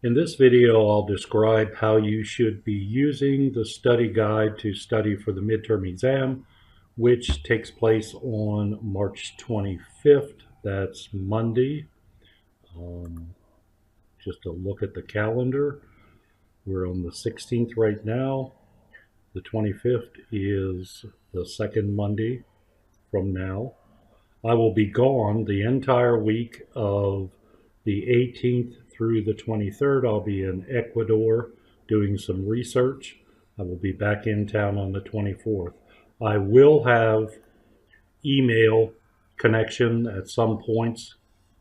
In this video, I'll describe how you should be using the study guide to study for the midterm exam, which takes place on March 25th. That's Monday. Just a look at the calendar. We're on the 16th right now. The 25th is the second Monday from now. I will be gone the entire week of the 18th through the 23rd. I'll be in Ecuador doing some research. I will be back in town on the 24th. I will have email connection at some points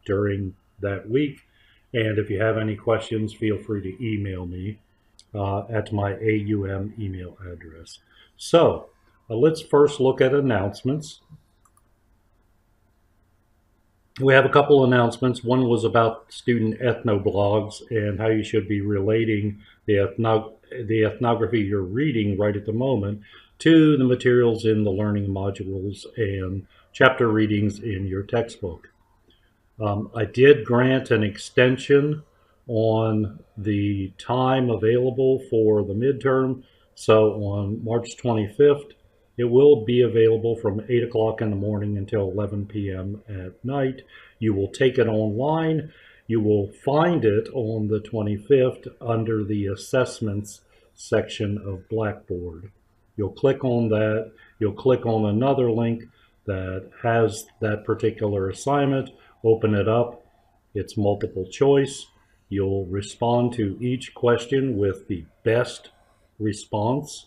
during that week. And if you have any questions, feel free to email me at my AUM email address. So let's first look at announcements. We have a couple announcements. One was about student ethnoblogs and how you should be relating the ethnography you're reading right at the moment to the materials in the learning modules and chapter readings in your textbook. I did grant an extension on the time available for the midterm. So on March 25th, it will be available from 8 o'clock in the morning until 11 p.m. at night. You will take it online. You will find it on the 25th under the assessments section of Blackboard. You'll click on that. You'll click on another link that has that particular assignment. Open it up. It's multiple choice. You'll respond to each question with the best response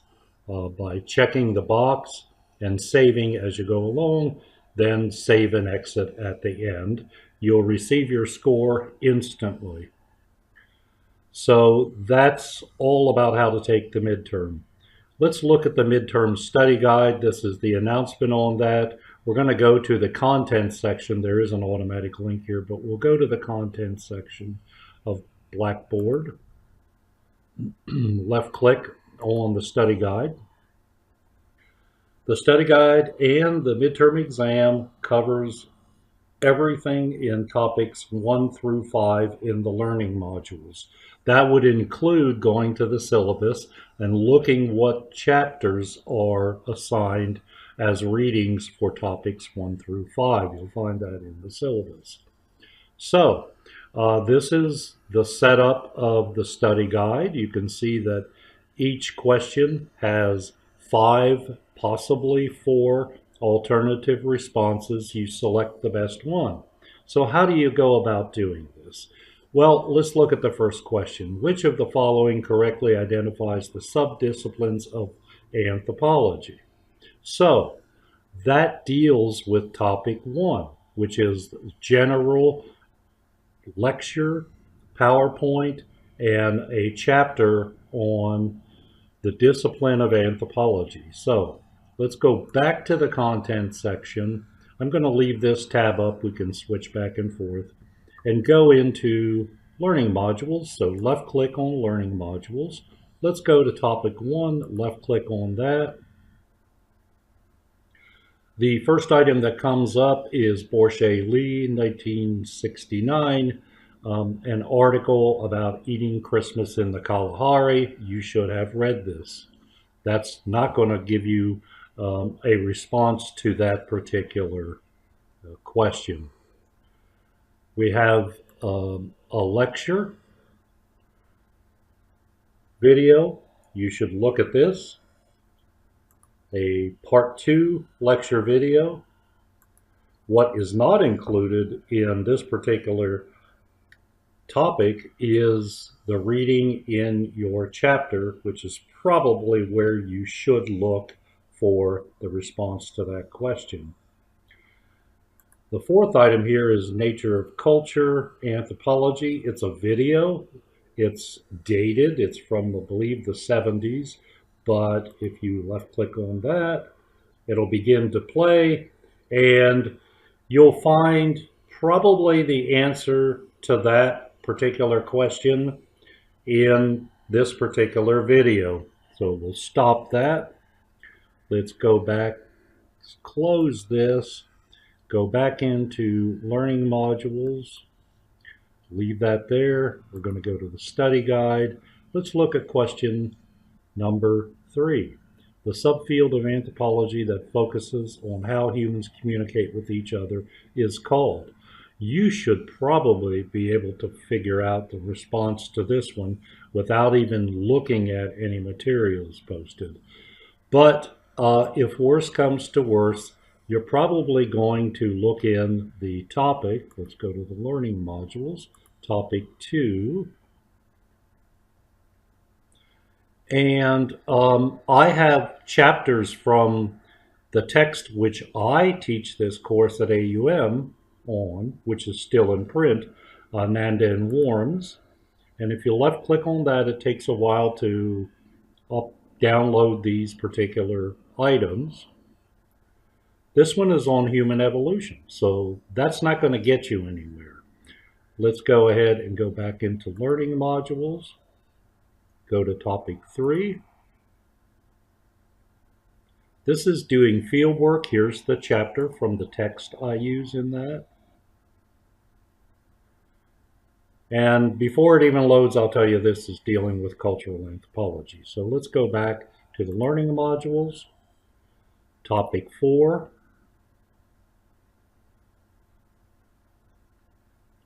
by checking the box and saving as you go along, then save and exit at the end. You'll receive your score instantly. So that's all about how to take the midterm. Let's look at the midterm study guide. This is the announcement on that. We're going to go to the content section. There is an automatic link here, but we'll go to the content section of Blackboard. Left click on the study guide. The study guide and the midterm exam covers everything in topics 1 through 5 in the learning modules. That would include going to the syllabus and looking what chapters are assigned as readings for topics 1 through 5. You'll find that in the syllabus. So this is the setup of the study guide. You can see that each question has 5, possibly 4 alternative responses. You select the best one. So how do you go about doing this? Well, let's look at the first question. Which of the following correctly identifies the subdisciplines of anthropology? So that deals with topic 1, which is general lecture, PowerPoint, and a chapter on the discipline of anthropology. So let's go back to the content section. I'm going to leave this tab up. We can switch back and forth and go into learning modules. So left click on learning modules. Let's go to topic 1, left click on that. The first item that comes up is Bourget-Lee, 1969, an article about eating Christmas in the Kalahari. You should have read this. That's not going to give you a response to that particular question. We have a lecture video. You should look at this. A part 2 lecture video. What is not included in this particular topic is the reading in your chapter, which is probably where you should look for the response to that question. The fourth item here is Nature of Culture, Anthropology. It's a video. It's dated. It's from, I believe, the 70s. But if you left click on that, it'll begin to play, and you'll find probably the answer to that particular question in this particular video. So we'll stop that. Let's go back, let's close this, go back into learning modules. Leave that there. We're going to go to the study guide. Let's look at question number 3. The subfield of anthropology that focuses on how humans communicate with each other is called. You should probably be able to figure out the response to this one without even looking at any materials posted. But if worse comes to worse, you're probably going to look in the topic. Let's go to the learning modules, topic 2. And I have chapters from the text which I teach this course at AUM on, which is still in print, Nanda and Worms. And if you left click on that, it takes a while to download these particular items. This one is on human evolution, so that's not going to get you anywhere. Let's go ahead and go back into learning modules. Go to topic 3. This is doing field work. Here's the chapter from the text I use in that. And before it even loads, I'll tell you this is dealing with cultural anthropology. So let's go back to the learning modules. Topic 4.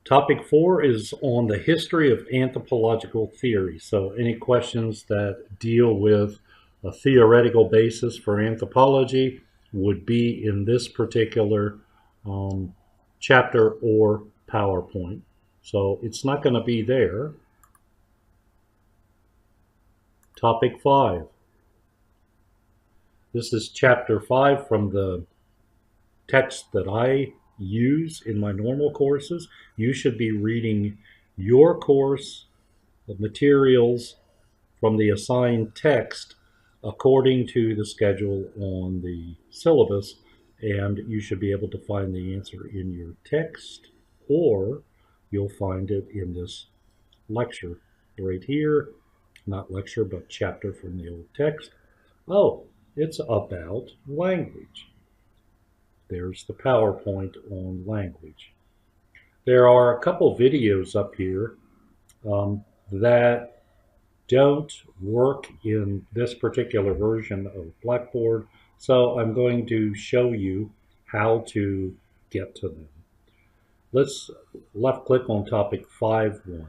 Topic 4 is on the history of anthropological theory. So any questions that deal with a theoretical basis for anthropology would be in this particular chapter or PowerPoint. So it's not going to be there. Topic 5. This is chapter 5 from the text that I use in my normal courses. You should be reading your course materials from the assigned text according to the schedule on the syllabus, and you should be able to find the answer in your text, or you'll find it in this lecture right here. Not lecture, but chapter from the old text. Oh, it's about language. There's the PowerPoint on language. There are a couple videos up here that don't work in this particular version of Blackboard, so I'm going to show you how to get to them. Let's left click on topic 5.1.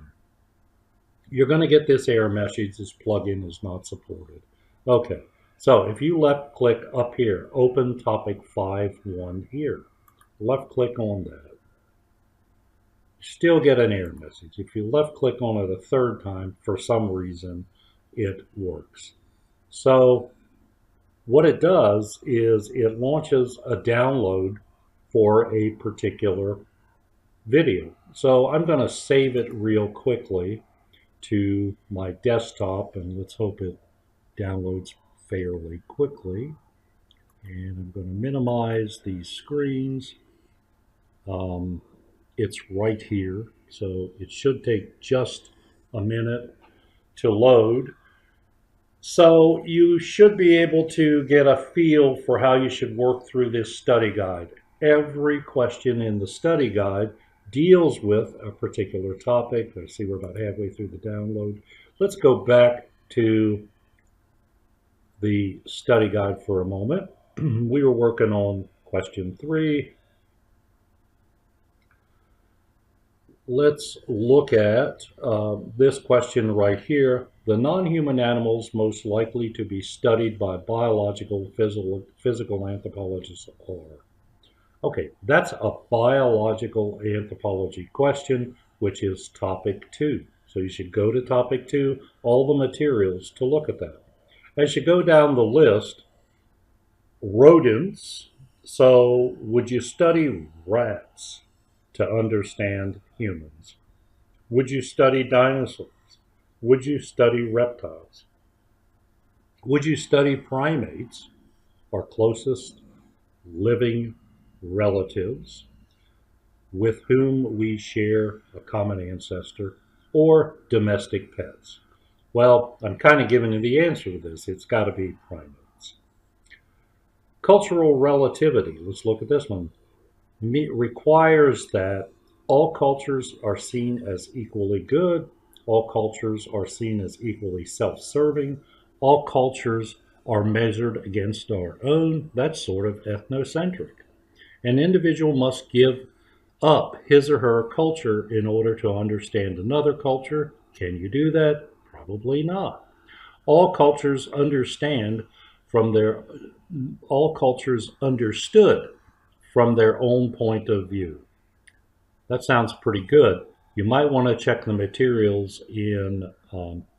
You're going to get this error message, this plugin is not supported. Okay. So if you left click up here, open topic 5.1 here, left click on that, you still get an error message. If you left click on it a third time, for some reason, it works. So what it does is it launches a download for a particular video. So I'm going to save it real quickly to my desktop, and let's hope it downloads fairly quickly. And I'm going to minimize these screens. It's right here, so it should take just a minute to load. So you should be able to get a feel for how you should work through this study guide. Every question in the study guide deals with a particular topic. I see we're about halfway through the download. Let's go back to the study guide for a moment. We were working on question 3. Let's look at this question right here. The non-human animals most likely to be studied by biological physical anthropologists are. Okay, that's a biological anthropology question, which is topic 2. So you should go to topic 2, all the materials to look at that. As you go down the list, rodents. So would you study rats to understand humans? Would you study dinosaurs? Would you study reptiles? Would you study primates, our closest living relatives with whom we share a common ancestor, or domestic pets? Well, I'm kind of giving you the answer to this. It's got to be primates. Cultural relativity, let's look at this one, requires that All cultures are seen as equally good. All cultures are seen as equally self-serving. All cultures are measured against our own. That's sort of ethnocentric. An individual must give up his or her culture in order to understand another culture. Can you do that? Probably not. All cultures understand from their all cultures understood from their own point of view. That sounds pretty good. You might want to check the materials in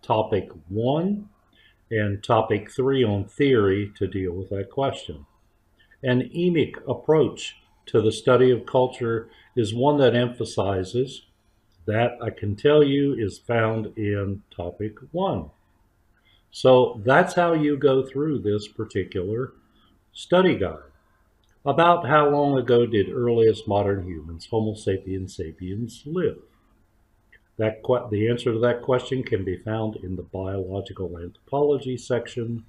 topic 1 and topic 3 on theory to deal with that question. An emic approach to the study of culture is one that emphasizes that I can tell you is found in topic 1. So that's how you go through this particular study guide. About how long ago did earliest modern humans, Homo sapiens sapiens, live? The answer to that question can be found in the biological anthropology section,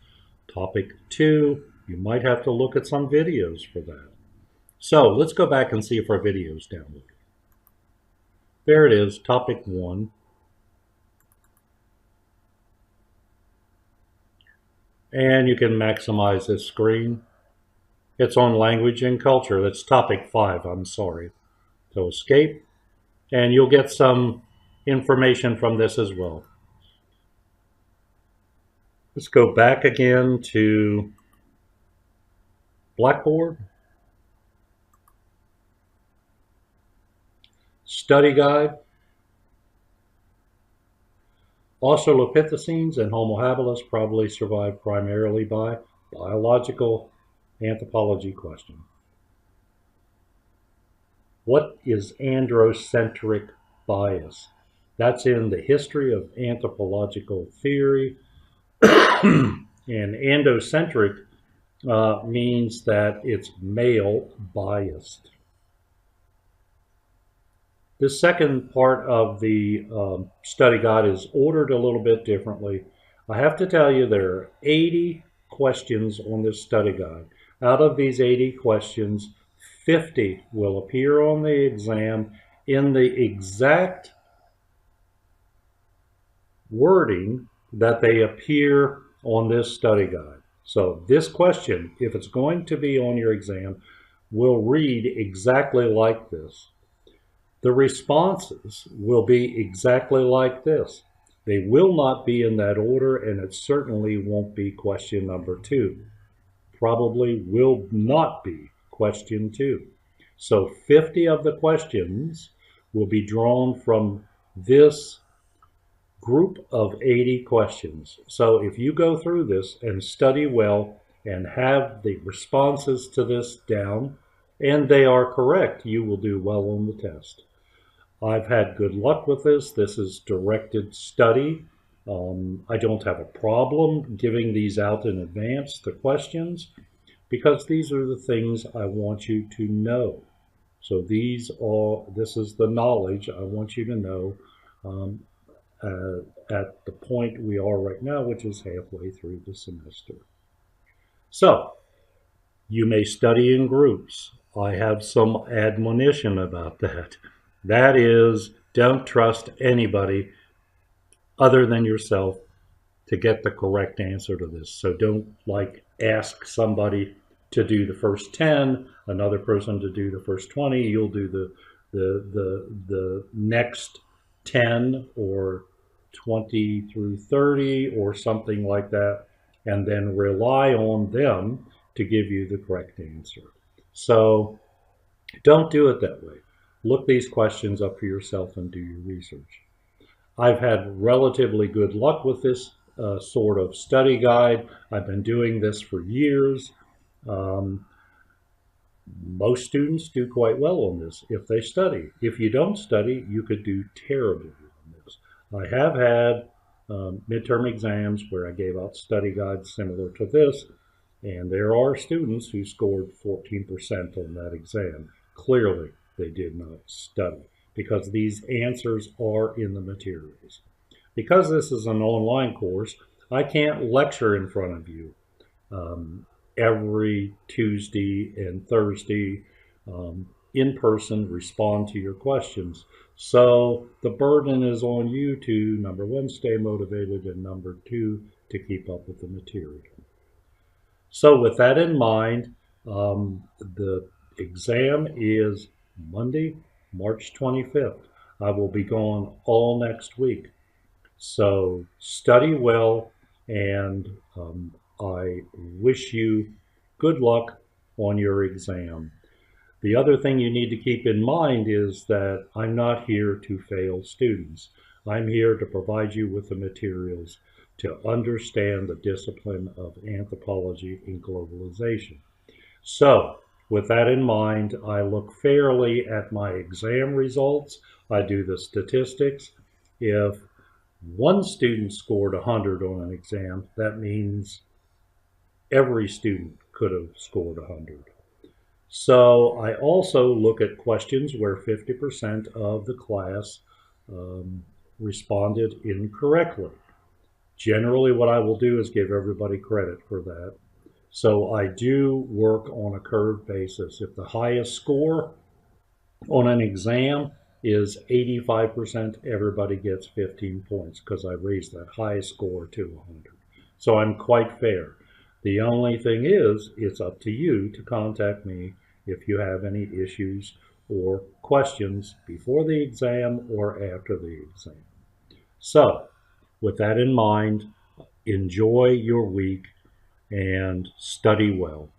topic 2. You might have to look at some videos for that. So let's go back and see if our video is downloaded. There it is, topic 1. And you can maximize this screen. It's on language and culture. That's topic 5, I'm sorry. So escape, and you'll get some information from this as well. Let's go back again to Blackboard. Study guide. Australopithecines and Homo habilis probably survived primarily by biological anthropology question. What is androcentric bias? That's in the history of anthropological theory. And androcentric means that it's male biased. The second part of the study guide is ordered a little bit differently. I have to tell you there are 80 questions on this study guide. Out of these 80 questions, 50 will appear on the exam in the exact wording that they appear on this study guide. So this question, if it's going to be on your exam, will read exactly like this. The responses will be exactly like this. They will not be in that order, and it certainly won't be question number 2. Probably will not be question 2. So 50 of the questions will be drawn from this group of 80 questions. So if you go through this and study well and have the responses to this down, and they are correct, you will do well on the test. I've had good luck with this. This is directed study. I don't have a problem giving these out in advance, the questions, because these are the things I want you to know. So this is the knowledge I want you to know at the point we are right now, which is halfway through the semester. So you may study in groups. I have some admonition about that. That is, don't trust anybody other than yourself to get the correct answer to this. So don't ask somebody to do the first 10, another person to do the first 20. You'll do the next 10 or 20 through 30 or something like that, and then rely on them to give you the correct answer. So don't do it that way. Look these questions up for yourself and do your research. I've had relatively good luck with this sort of study guide. I've been doing this for years. Most students do quite well on this if they study. If you don't study, you could do terribly on this. I have had midterm exams where I gave out study guides similar to this, and there are students who scored 14% on that exam. Clearly, they did not study because these answers are in the materials. Because this is an online course, I can't lecture in front of you every Tuesday and Thursday in person respond to your questions. So the burden is on you to, number one, stay motivated, and number two, to keep up with the material. So with that in mind, the exam is Monday, March 25th. I will be gone all next week. So study well, and I wish you good luck on your exam. The other thing you need to keep in mind is that I'm not here to fail students. I'm here to provide you with the materials to understand the discipline of anthropology and globalization. So, with that in mind, I look fairly at my exam results. I do the statistics. If one student scored 100 on an exam, that means every student could have scored 100. So I also look at questions where 50% of the class um, responded incorrectly. Generally, what I will do is give everybody credit for that. So I do work on a curve basis. If the highest score on an exam is 85%, everybody gets 15 points because I raised that highest score to 100. So I'm quite fair. The only thing is, it's up to you to contact me if you have any issues or questions before the exam or after the exam. So, with that in mind, enjoy your week and study well.